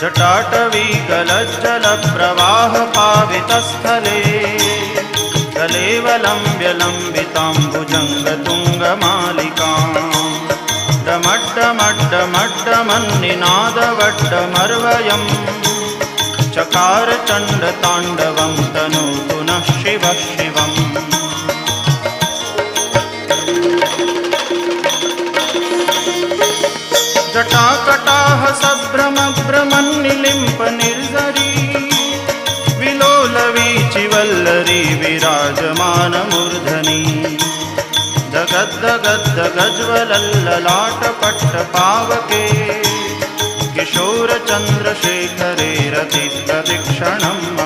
जटाटवी गलज्जलप्रवाहपावितस्थले कलेवलम्ब्य लम्बिताम्बुजङ्गतुङ्गमालिकाम् डमड्डमड्डमड्डमन्निनादवड्डमर्वयम् चकार चण्डताण्डवं तनोतु नः शिवः शिवम्। जटाकटाह सभ्रमभ्रमन्निलिम्प निर्झरी विलोलवीचिवल्लरी विराजमानमूर्धनि दगद्दगद्दगज्ज्वलल्ललाटपट्टपावके किशोरचन्द्रशेखरे रतिप्रदक्षिणम्